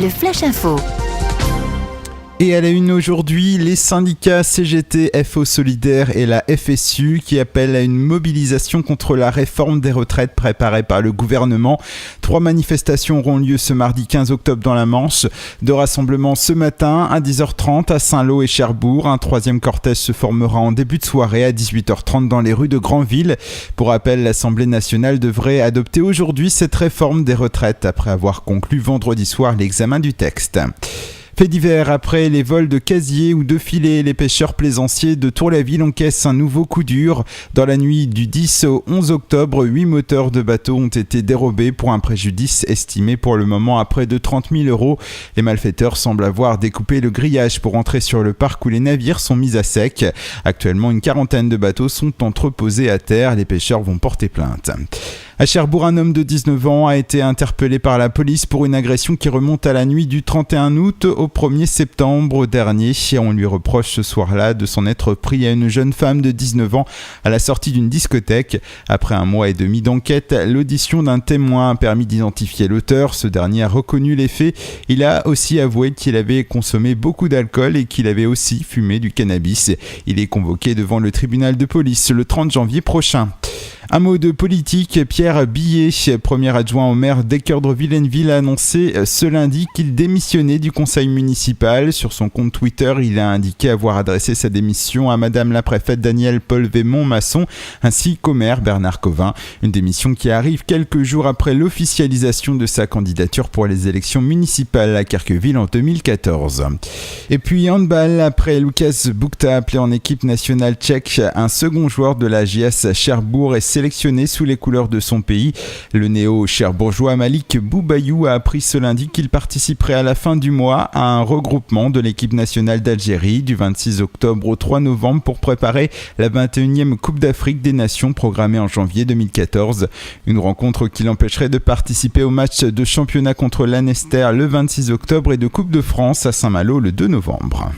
le Flash Info. Et à la une aujourd'hui, les syndicats CGT, FO Solidaire et la FSU qui appellent à une mobilisation contre la réforme des retraites préparée par le gouvernement. 3 manifestations auront lieu ce mardi 15 octobre dans la Manche. 2 rassemblements ce matin à 10h30 à Saint-Lô et Cherbourg. Un 3e cortège se formera en début de soirée à 18h30 dans les rues de Granville. Pour rappel, l'Assemblée nationale devrait adopter aujourd'hui cette réforme des retraites après avoir conclu vendredi soir l'examen du texte. Fait divers, après les vols de casiers ou de filets, les pêcheurs plaisanciers de Tour-la-Ville encaissent un nouveau coup dur. Dans la nuit du 10 au 11 octobre, 8 moteurs de bateaux ont été dérobés pour un préjudice estimé pour le moment à près de 30 000 €. Les malfaiteurs semblent avoir découpé le grillage pour entrer sur le parc où les navires sont mis à sec. Actuellement, une 40aine de bateaux sont entreposés à terre. Les pêcheurs vont porter plainte. À Cherbourg, un homme de 19 ans a été interpellé par la police pour une agression qui remonte à la nuit du 31 août au 1er septembre dernier. On lui reproche ce soir-là de s'en être pris à une jeune femme de 19 ans à la sortie d'une discothèque. Après 1 mois et demi d'enquête, l'audition d'un témoin a permis d'identifier l'auteur. Ce dernier a reconnu les faits. Il a aussi avoué qu'il avait consommé beaucoup d'alcool et qu'il avait aussi fumé du cannabis. Il est convoqué devant le tribunal de police le 30 janvier prochain. Un mot de politique, Pierre Billet, premier adjoint au maire d'Équeurdre-Villeneuve, a annoncé ce lundi qu'il démissionnait du conseil municipal. Sur son compte Twitter, il a indiqué avoir adressé sa démission à madame la préfète Danielle Paul Vémont-Masson ainsi qu'au maire Bernard Covin. Une démission qui arrive quelques jours après l'officialisation de sa candidature pour les élections municipales à Carqueville en 2014. Et puis handball, après Lukas Bukta appelé en équipe nationale tchèque, un second joueur de la JS Cherbourg est sélectionné sous les couleurs de son pays. Le néo-cherbourgeois Malik Boubayou a appris ce lundi qu'il participerait à la fin du mois à un regroupement de l'équipe nationale d'Algérie du 26 octobre au 3 novembre pour préparer la 21e Coupe d'Afrique des Nations programmée en janvier 2014. Une rencontre qui l'empêcherait de participer au match de championnat contre l'Annester le 26 octobre et de Coupe de France à Saint-Malo le 2 novembre.